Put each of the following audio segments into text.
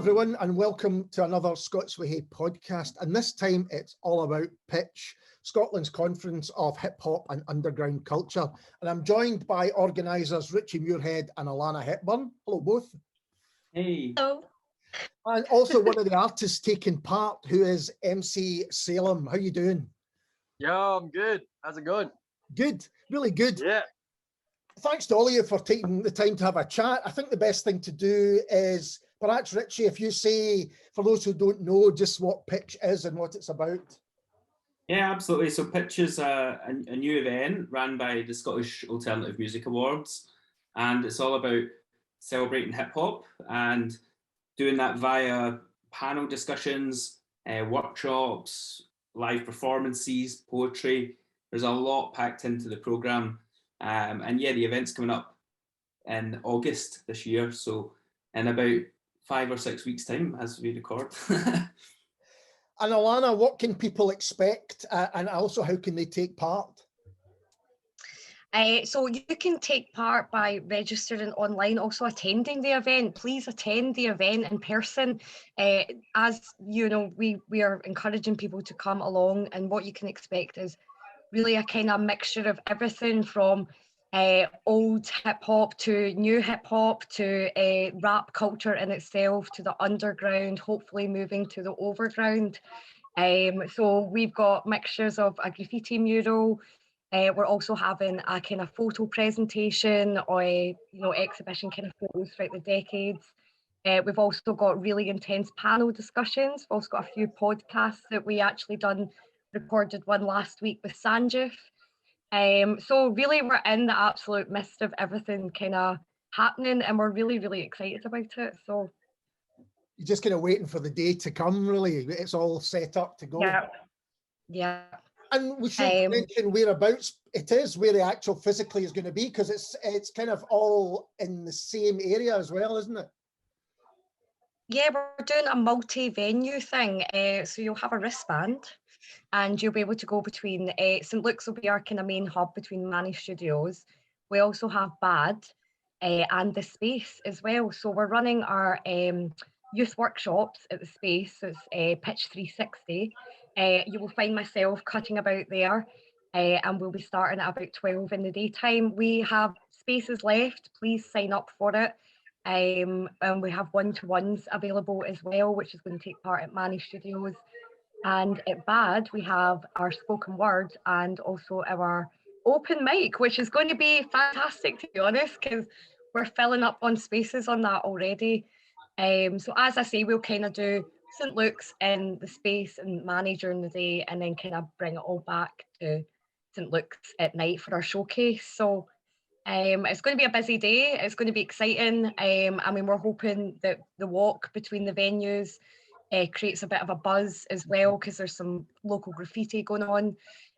everyone, and welcome to another Scots Way podcast. And this time it's all about Pitch, Scotland's conference of hip hop and underground culture. And I'm joined by organisers Richy Muirhead and Alana Hepburn. Hello, both. Hey. Hello. And also one of the artists taking part, who is MC Salum. How you doing? Yeah, I'm good. How's it going? Good, really good. Yeah. Thanks to all of you for taking the time to have a chat. I think the best thing to do is perhaps, Richy, if you say, for those who don't know, just what Pitch is and what it's about. Yeah, absolutely. So Pitch is a new event run by the Scottish Alternative Music Awards, and it's all about celebrating hip hop and doing that via panel discussions, workshops, live performances, poetry. There's a lot packed into the programme. And yeah, the event's coming up in August this year, so in about 5 or 6 weeks' time as we record. And Alana, what can people expect, and also how can they take part? So you can take part by registering online, also attending the event. Please attend the event in person. As you know, we are encouraging people to come along, and what you can expect is really a kind of mixture of everything from old hip hop to new hip hop to rap culture in itself to the underground, hopefully moving to the overground. So we've got mixtures of a graffiti mural. We're also having a kind of photo presentation or exhibition kind of photos throughout the decades. We've also got really intense panel discussions. We've also got a few podcasts that we actually recorded one last week with Sanjif. So really we're in the absolute midst of everything kind of happening, and we're really, really excited about it. So you're just kind of waiting for the day to come, really. It's all set up to go. Yeah. And we should mention whereabouts it is, where the actual physically is going to be, because it's kind of all in the same area as well, isn't it? Yeah, we're doing a multi-venue thing. So you'll have a wristband, and you'll be able to go between St Luke's will be our kind of main hub between Manny Studios. We also have BAD and the Space as well. So we're running our youth workshops at the Space. So it's Pitch 360. You will find myself cutting about there, and we'll be starting at about 12 in the daytime. We have spaces left. Please sign up for it. And we have one-to-ones available as well, which is going to take part at Manny Studios. And at BAD, we have our spoken word and also our open mic, which is going to be fantastic, to be honest, because we're filling up on spaces on that already. So as I say, we'll kind of do St Luke's in the Space and Manny during the day, and then kind of bring it all back to St Luke's at night for our showcase. So it's going to be a busy day. It's going to be exciting. I mean, we're hoping that the walk between the venues creates a bit of a buzz as well, because there's some local graffiti going on,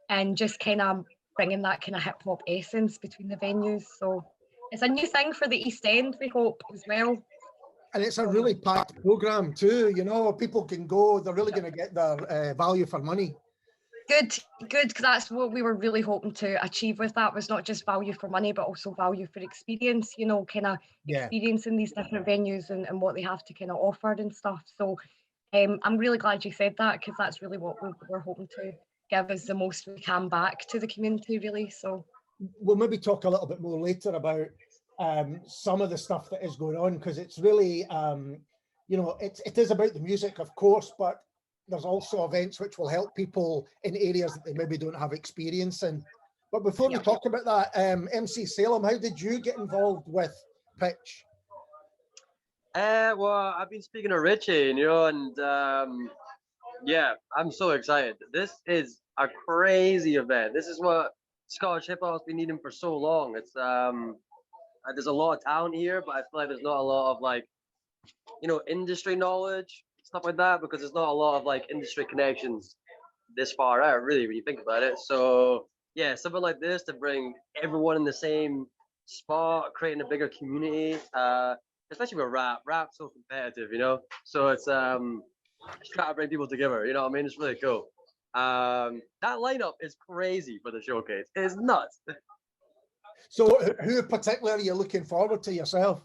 and just kind of bringing that kind of hip hop essence between the venues. So it's a new thing for the East End, we hope, as well. And it's a really packed programme too. You know, people can go, they're really going to get their value for money. Good, because that's what we were really hoping to achieve with that, was not just value for money, but also value for experience, you know, kind of experiencing these different venues and what they have to kind of offer and stuff. So I'm really glad you said that, because that's really what we're hoping to give us the most we can back to the community, really. So we'll maybe talk a little bit more later about some of the stuff that is going on, because it's really, it is about the music, of course, but there's also events which will help people in areas that they maybe don't have experience in. But before we talk about that, MC Salum, how did you get involved with Pitch? Well, I've been speaking to Richy, and yeah, I'm so excited. This is a crazy event. This is what Scottish hip hop has been needing for so long. It's there's a lot of talent here, but I feel like there's not a lot of industry knowledge, stuff like that, because there's not a lot of industry connections this far out, really, when you think about it. So yeah, something like this to bring everyone in the same spot, creating a bigger community, especially with rap's so competitive, so it's trying to bring people together, you know what I mean? It's really cool. That lineup is crazy for the showcase. It's nuts. So who in particular are you looking forward to yourself?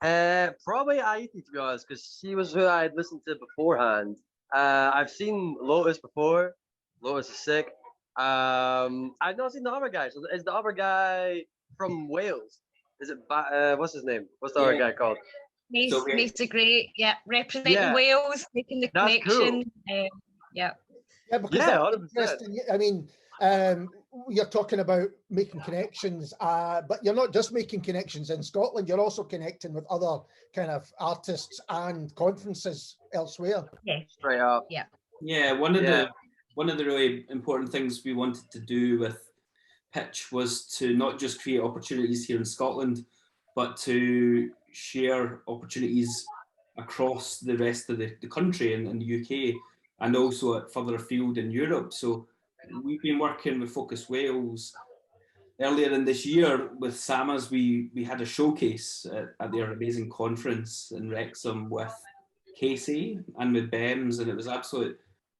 Probably Aiti, to be honest, because she was who I'd listened to beforehand. I've seen Lotus before. Lotus is sick. I've not seen the other guy. So is the other guy from Wales? Is it what's his name? What's the other Yeah. guy called? So Mace great, yeah, representing Yeah. Wales, making the That's connection. Yeah. Yeah, because Yeah, that's 100%. interesting. I mean, you're talking about making connections, but you're not just making connections in Scotland, you're also connecting with other kind of artists and conferences elsewhere. Yeah. Straight up. Yeah. Yeah, one of the really important things we wanted to do with Pitch was to not just create opportunities here in Scotland, but to share opportunities across the rest of the country and the UK, and also further afield in Europe. So we've been working with Focus Wales. Earlier in this year with Samas, we had a showcase at their amazing conference in Wrexham with Casey and with BEMS, and it was absolutely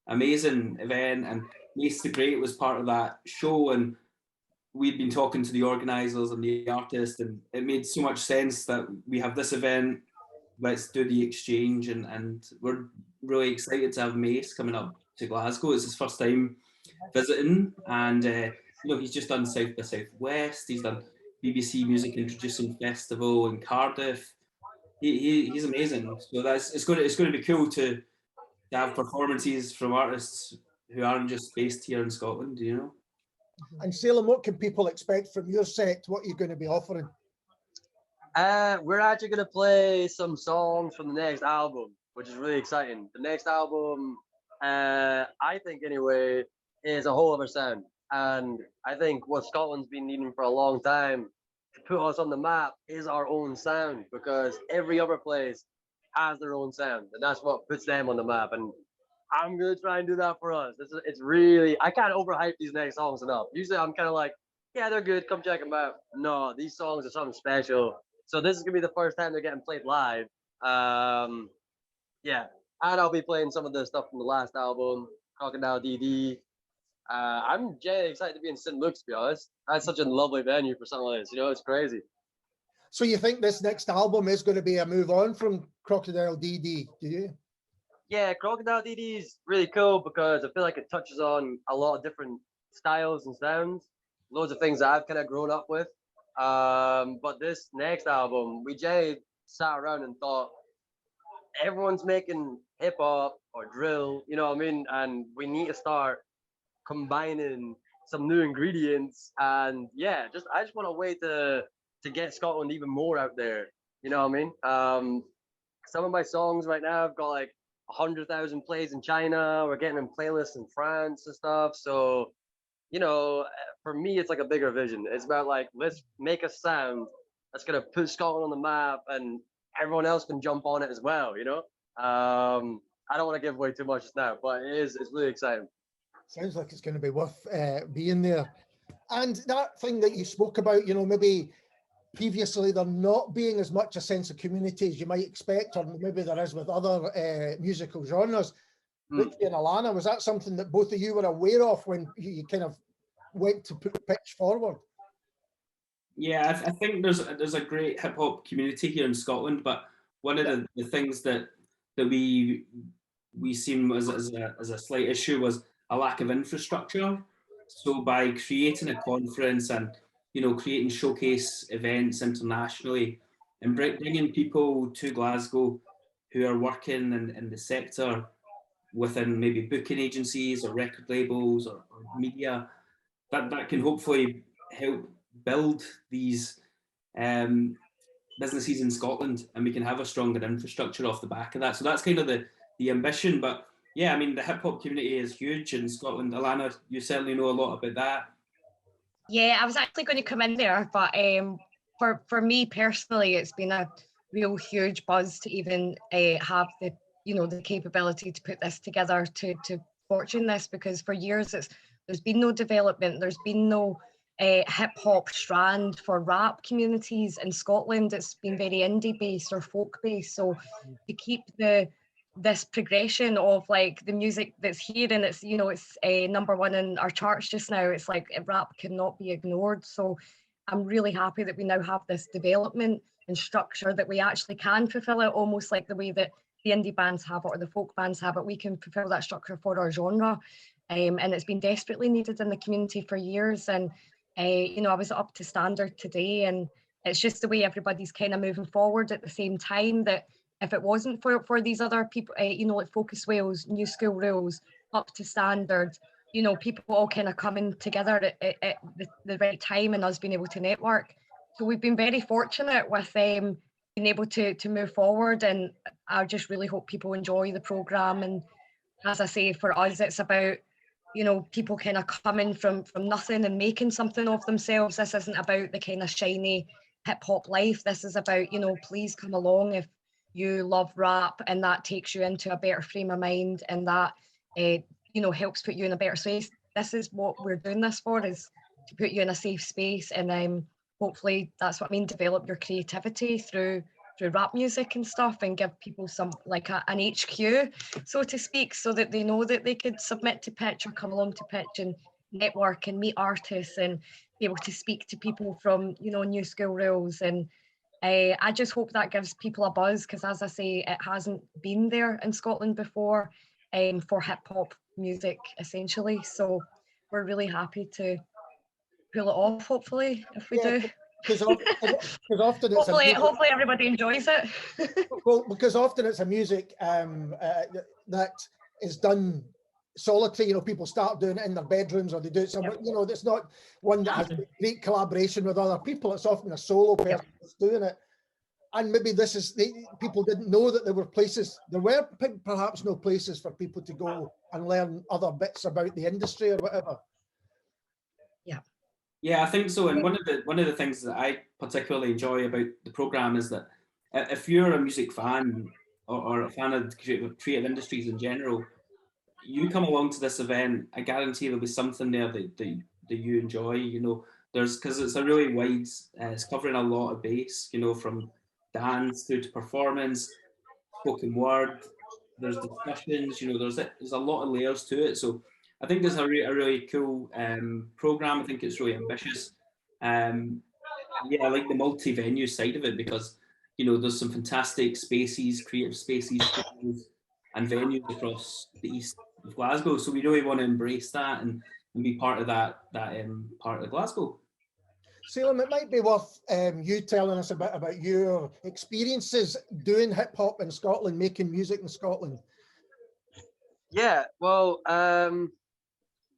amazing event. And Mace the Great was part of that show, and we'd been talking to the organisers and the artist, and it made so much sense that we have this event. Let's do the exchange, and we're really excited to have Mace coming up to Glasgow. It's his first time visiting, and he's just done South by Southwest. He's done BBC Music Introducing Festival in Cardiff. He's amazing. So it's going to be cool to have performances from artists who aren't just based here in Scotland, you know. And Salem, what can people expect from your set? What are you going to be offering? We're actually gonna play some songs from the next album, which is really exciting. The next album, I think anyway, is a whole other sound. And I think what Scotland's been needing for a long time to put us on the map is our own sound, because every other place has their own sound, and that's what puts them on the map. And I'm gonna try and do that for us. It's really, I can't overhype these next songs enough. Usually I'm kind of like, yeah, they're good, come check them out. No, these songs are something special. So this is gonna be the first time they're getting played live. Yeah, and I'll be playing some of the stuff from the last album, Crocodile DD. I'm genuinely excited to be in St. Luke's, to be honest. That's such a lovely venue for something like this. You know, it's crazy. So you think this next album is going to be a move on from Crocodile DD, do you? Yeah, Crocodile DD is really cool because I feel like it touches on a lot of different styles and sounds, loads of things that I've kind of grown up with. But this next album, we just sat around and thought, everyone's making hip hop or drill, you know what I mean? And we need to start combining some new ingredients. And yeah, I just want a way to get Scotland even more out there. You know what I mean? Some of my songs right now have got like 100,000 plays in China. We're getting in playlists in France and stuff. So, you know, for me, it's like a bigger vision. It's about like, let's make a sound that's gonna put Scotland on the map, and everyone else can jump on it as well. You know, I don't want to give away too much just now, but it's really exciting. Sounds like it's going to be worth being there. And that thing that you spoke about, you know, maybe previously there not being as much a sense of community as you might expect, or maybe there is with other musical genres. Richy and Alana, was that something that both of you were aware of when you kind of went to put Pitch forward? Yeah, I think there's a great hip hop community here in Scotland, but one of the things that we seen as a slight issue was a lack of infrastructure. So by creating a conference and, you know, creating showcase events internationally and bringing people to Glasgow who are working in the sector within maybe booking agencies or record labels or media, that can hopefully help build these businesses in Scotland, and we can have a stronger infrastructure off the back of that. So that's kind of the ambition. But yeah, I mean, the hip hop community is huge in Scotland. Alana, you certainly know a lot about that. Yeah, I was actually going to come in there, but for me personally, it's been a real huge buzz to even have the the capability to put this together to fortune this, because for years there's been no development, there's been no hip hop strand for rap communities in Scotland. It's been very indie based or folk based. So to keep this progression of like the music that's here, and it's it's number one in our charts just now, it's like rap cannot be ignored. So I'm really happy that we now have this development and structure that we actually can fulfill it, almost like the way that the indie bands have it or the folk bands have it. We can fulfill that structure for our genre. And it's been desperately needed in the community for years. And, you know, I was up to standard today, and it's just the way everybody's kind of moving forward at the same time, that if it wasn't for these other people, you know, like Focus Wales, New School Rules, Up to Standard, you know, people all kind of coming together at the right time and us being able to network. So we've been very fortunate with being able to move forward, and I just really hope people enjoy the programme. And as I say, for us, it's about, you know, people kind of coming from nothing and making something of themselves. This isn't about the kind of shiny hip hop life. This is about, you know, please come along if you love rap, and that takes you into a better frame of mind, and that you know, helps put you in a better space. This is what we're doing this for, is to put you in a safe space, and hopefully that's what I mean, develop your creativity through rap music and stuff, and give people some like an HQ, so to speak, so that they know that they could submit to pitch or come along to pitch and network and meet artists and be able to speak to people from, you know, New School Rules. And I just hope that gives people a buzz, because as I say, it hasn't been there in Scotland before for hip hop music, essentially. So we're really happy to pull it off, hopefully, if we do. Because often it's hopefully everybody enjoys it. well, because often it's a music that is done solitary. You know, people start doing it in their bedrooms, or they do it somewhere. You know, it's not one that has great collaboration with other people. It's often a solo person that's doing it. And maybe this is, people didn't know that there were places, there were perhaps no places for people to go and learn other bits about the industry or whatever. Yeah, I think so. And one of the things that I particularly enjoy about the programme is that if you're a music fan or a fan of creative industries in general, you come along to this event, I guarantee there'll be something there that you enjoy. You know, because it's a really wide, it's covering a lot of base, you know, from dance through to performance, spoken word, there's discussions, you know, there's a lot of layers to it. So I think it's a really cool programme. I think it's really ambitious. Yeah, I like the multi-venue side of it, because, you know, there's some fantastic spaces, creative spaces, and venues across the east of Glasgow. So we really want to embrace that and be part of that part of Glasgow. Salum, it might be worth you telling us a bit about your experiences doing hip hop in Scotland, making music in Scotland. Yeah, well,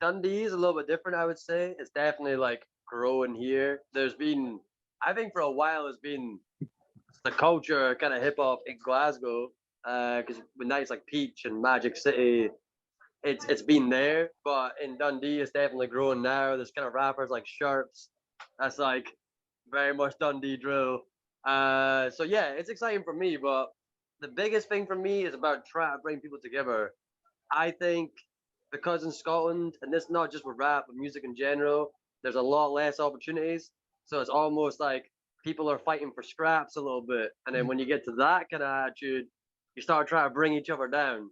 Dundee is a little bit different, I would say. It's definitely like growing here. There's been, I think for a while, it's been the culture kind of hip hop in Glasgow, because with nights like Peach and Magic City, it's been there. But in Dundee, it's definitely growing now. There's kind of rappers like Sharps. That's like very much Dundee drill. So yeah, it's exciting for me. But the biggest thing for me is about trying to bring people together. I think because in Scotland, and this not just with rap, but music in general, there's a lot less opportunities. So it's almost like people are fighting for scraps a little bit. And then when you get to that kind of attitude, you start trying to bring each other down,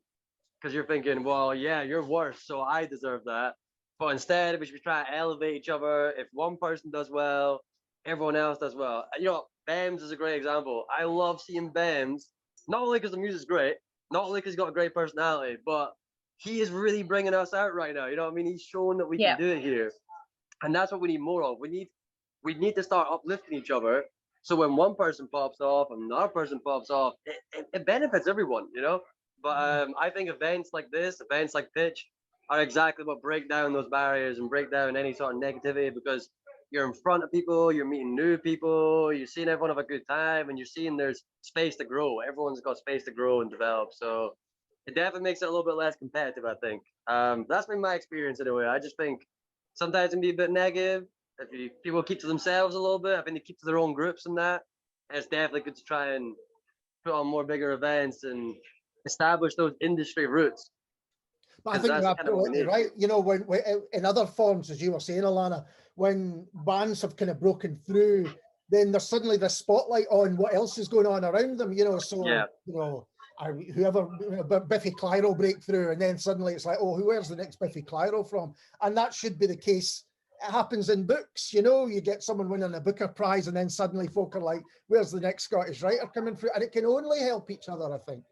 because you're thinking, well, yeah, you're worse, so I deserve that. But instead, we should be trying to elevate each other. If one person does well, everyone else does well. You know, Bems is a great example. I love seeing Bems, not only because the music's great, not only because he's got a great personality, but he is really bringing us out right now. You know what I mean? He's showing that we can do it here. And that's what we need more of. We need to start uplifting each other. So when one person pops off and another person pops off, it benefits everyone, you know? But I think events like this, events like Pitch, are exactly what break down those barriers and break down any sort of negativity, because you're in front of people, you're meeting new people, you're seeing everyone have a good time, and you're seeing there's space to grow. Everyone's got space to grow and develop. So it definitely makes it a little bit less competitive, I think. That's been my experience anyway. I just think sometimes it can be a bit negative. If people keep to themselves a little bit, I think they keep to their own groups and that. And it's definitely good to try and put on more bigger events and establish those industry roots. But I think you're absolutely right. You know, when in other forms, as you were saying, Alana, when bands have kind of broken through, then there's suddenly this spotlight on what else is going on around them. You know, so you know, whoever Biffy Clyro break through, and then suddenly it's like, oh, where's the next Biffy Clyro from? And that should be the case it happens in books, you know, you get someone winning a Booker Prize and then suddenly folk are like, where's the next Scottish writer coming through? And it can only help each other, I think.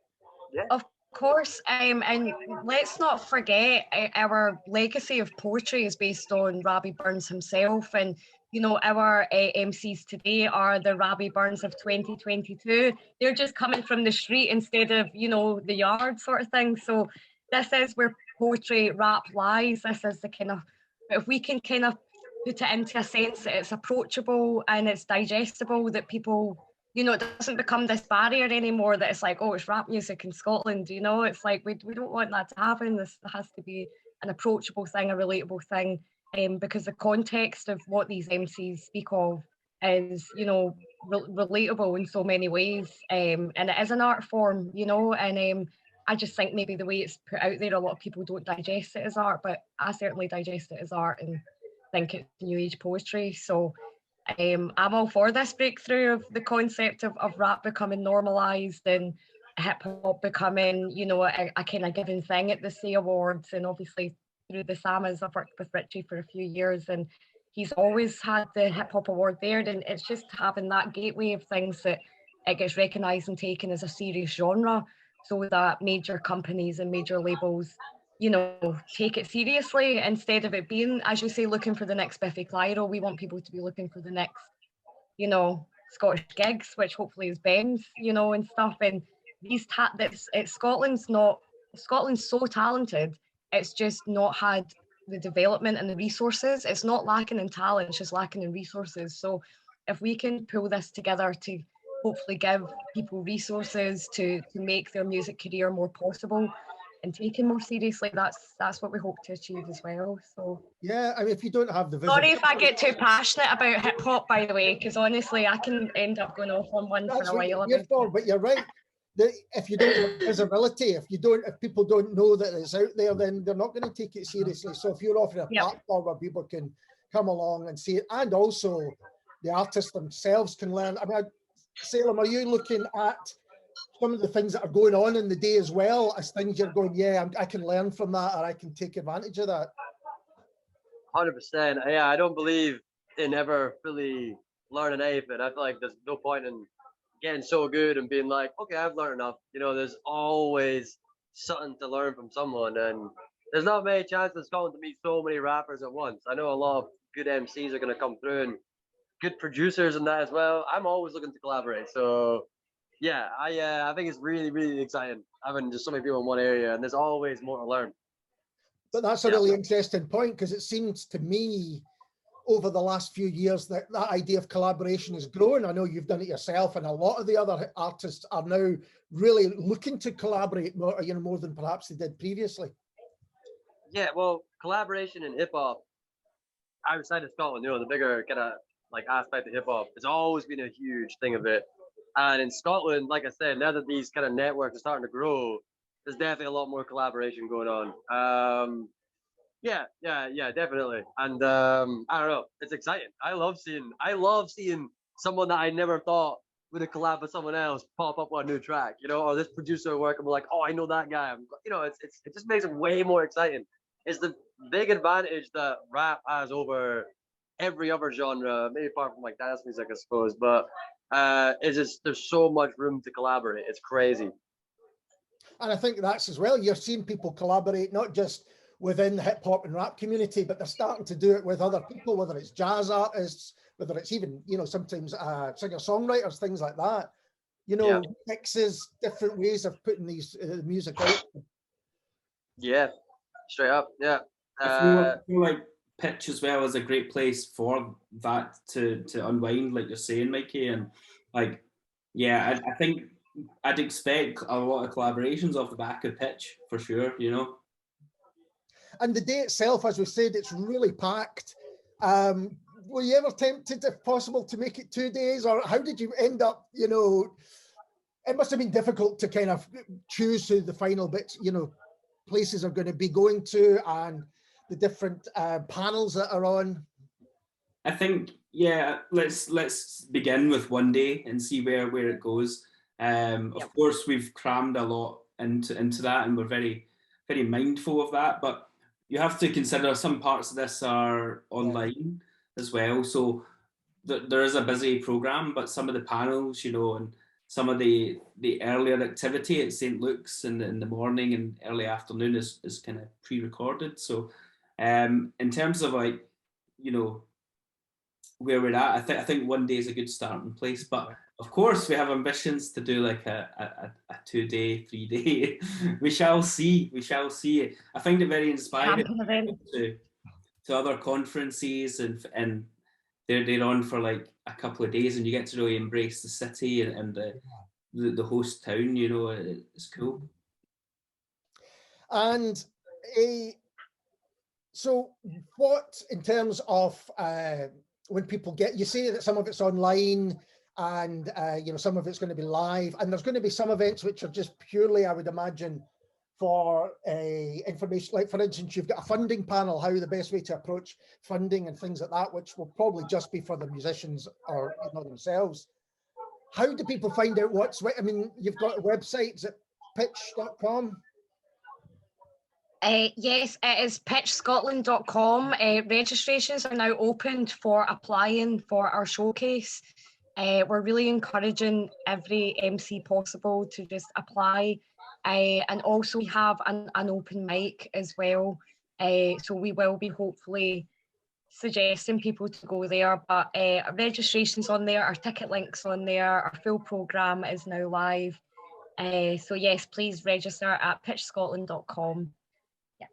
Of course, and let's not forget our legacy of poetry is based on Rabbie Burns himself, and you know, our MCs today are the Rabbie Burns of 2022. They're just coming from the street instead of, you know, the yard sort of thing. So this is where poetry rap lies. This is the kind of, if we can kind of put it into a sense that it's approachable and it's digestible, that people, you know, it doesn't become this barrier anymore that it's like, oh, it's rap music in Scotland, you know, it's like we don't want that to happen. This has to be an approachable thing, a relatable thing, because the context of what these MCs speak of is, you know, relatable in so many ways, and it is an art form, you know, and I just think maybe the way it's put out there, a lot of people don't digest it as art, but I certainly digest it as art and think it's new age poetry. So I'm all for this breakthrough of the concept of rap becoming normalised and hip hop becoming, you know, a kind of given thing at the C Awards. And obviously through the SAMAs, I've worked with Richy for a few years and he's always had the hip hop award there. And it's just having that gateway of things that it gets recognised and taken as a serious genre, so that major companies and major labels, you know, take it seriously instead of it being, as you say, looking for the next Biffy Clyro. We want people to be looking for the next, you know, Scottish gigs, which hopefully is Ben's, you know, and stuff. And these Scotland's so talented. It's just not had the development and the resources. It's not lacking in talent, it's just lacking in resources. So if we can pull this together to hopefully give people resources to make their music career more possible and taken more seriously, that's what we hope to achieve as well. So yeah, I mean, if you don't have the sorry if I get too passionate about hip hop, by the way, because honestly I can end up going off on one that's for a what while you're about for, it. but you're right. If you don't have visibility, if people don't know that it's out there, then they're not going to take it seriously. So if you're offering a platform where people can come along and see it, and also the artists themselves can learn. I mean, Salum, are you looking at some of the things that are going on in the day as well as things you're going, yeah, I can learn from that, or I can take advantage of that? 100%. Yeah, I don't believe in ever fully learning anything. I feel like there's no point in getting so good and being like, okay, I've learned enough. You know, there's always something to learn from someone, and there's not many chances in Scotland to meet so many rappers at once. I know a lot of good MCs are going to come through and good producers and that as well. I'm always looking to collaborate. So yeah, I think it's really, really exciting having just so many people in one area, and there's always more to learn. But that's a really interesting point, because it seems to me over the last few years that idea of collaboration has grown. I know you've done it yourself, and a lot of the other artists are now really looking to collaborate more, you know, more than perhaps they did previously. Yeah, well, collaboration in hip hop outside of Scotland, you know, the bigger kind of like aspect of hip hop, it's always been a huge thing of it. And in Scotland, like I said, now that these kind of networks are starting to grow, there's definitely a lot more collaboration going on. Yeah, definitely. And I don't know, it's exciting. I love seeing someone that I never thought would have collab with someone else pop up on a new track, you know, or this producer work, and we're like, oh, I know that guy. You know, it just makes it way more exciting. It's the big advantage that rap has over every other genre, maybe apart from like dance music, I suppose. But it's just there's so much room to collaborate. It's crazy. And I think that's as well. You're seeing people collaborate not just within the hip hop and rap community, but they're starting to do it with other people, whether it's jazz artists, whether it's even, you know, sometimes singer-songwriters, things like that. You know, mixes, different ways of putting these music out. Yeah, straight up. Yeah. I feel like pitch as well is a great place for that to unwind, like you're saying, Mikey. And like, yeah, I think I'd expect a lot of collaborations off the back of pitch for sure, you know. And the day itself, as we said, it's really packed. Were you ever tempted, if possible, to make it 2 days, or how did you end up, you know, it must have been difficult to kind of choose who the final bits, you know, places are going to be going to and the different panels that are on. I think, yeah, let's begin with one day and see where it goes. Of course, we've crammed a lot into that, and we're very, very mindful of that. But you have to consider some parts of this are online as well. So there is a busy program, but some of the panels, you know, and some of the earlier activity at St. Luke's in the morning and early afternoon is kind of pre-recorded. So in terms of like, you know, where we're at, I think one day is a good starting place. But of course, we have ambitions to do like a 2-day, 3-day. We shall see. We shall see. I find it very inspiring to other conferences, and they're on for like a couple of days, and you get to really embrace the city and the host town. You know, it's cool. And so, what in terms of when people get, you say that some of it's online, and you know, some of it's going to be live, and there's going to be some events which are just purely, I would imagine, for information. Like, for instance, you've got a funding panel, how the best way to approach funding and things like that, which will probably just be for the musicians or, you know, themselves. How do people find out what's, I mean, you've got websites at pitch.com. Yes, it is pitchscotland.com. Registrations are now opened for applying for our showcase. We're really encouraging every MC possible to just apply. And also we have an open mic as well. So we will be hopefully suggesting people to go there, but registrations on there, our ticket links on there, our full programme is now live. So yes, please register at pitchscotland.com. Yeah,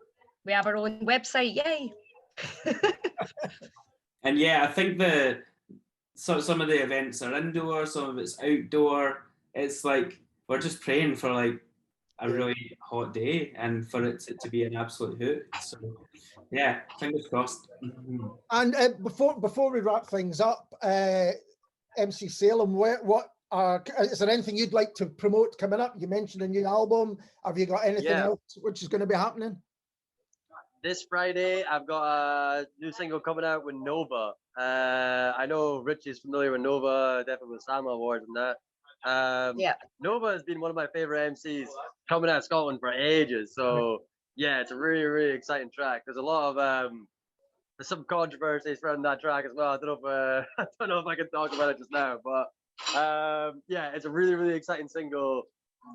we have our own website, yay! And yeah, I think some of the events are indoor, some of it's outdoor. It's like we're just praying for like a really hot day and for it to be an absolute hoot. So yeah, fingers crossed. And before we wrap things up, MC Salum, is there anything you'd like to promote coming up? You mentioned a new album. Have you got anything else which is going to be happening? This Friday, I've got a new single coming out with Nova. I know Richy is familiar with Nova, definitely with Salma Awards and that. Nova has been one of my favorite MCs coming out of Scotland for ages. So yeah, it's a really, really exciting track. There's a lot of there's some controversies around that track as well. I don't know if I can talk about it just now, but yeah, it's a really, really exciting single.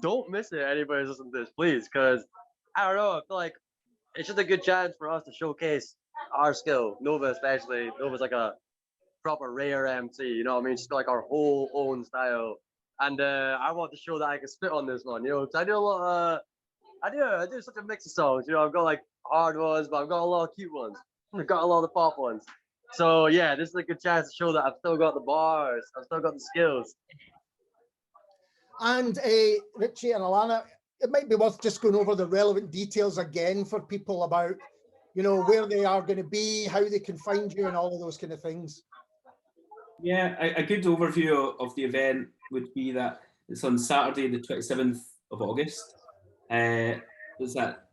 Don't miss it, anybody who's listening to this, please, because I don't know, I feel like it's just a good chance for us to showcase our skill. Nova especially. Nova's like a proper rare MC, you know what I mean? Just like our whole own style. And I want to show that I can spit on this one, you know, because I do a lot of, I do such a mix of songs, you know, I've got like hard ones, but I've got a lot of cute ones. I've got a lot of the pop ones. So yeah, this is a good chance to show that I've still got the bars, I've still got the skills. And Richy and Alana, it might be worth just going over the relevant details again for people about, you know, where they are going to be, how they can find you, and all of those kind of things. Yeah, a good overview of the event would be that it's on Saturday, the 27th of August. It's at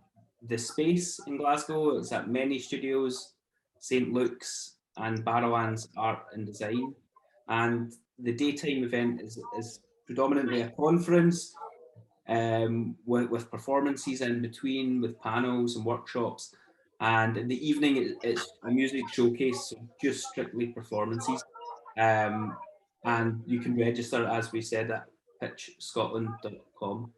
The Space in Glasgow. It's at Many Studios, St. Luke's, and Barrowlands Art and Design. And the daytime event is predominantly a conference with performances in between, with panels and workshops. And in the evening, it's a music showcase, so just strictly performances. And you can register, as we said, at pitchscotland.com.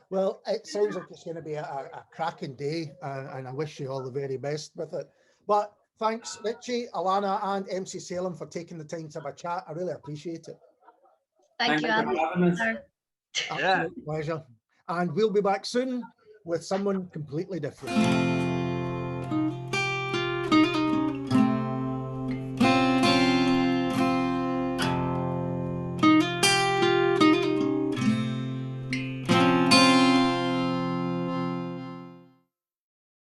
Well, it sounds like it's going to be a cracking day, and I wish you all the very best with it. But thanks, Richy, Alana, and MC Salum for taking the time to have a chat. I really appreciate it. Thank you, Andy. Absolute pleasure. And we'll be back soon with someone completely different.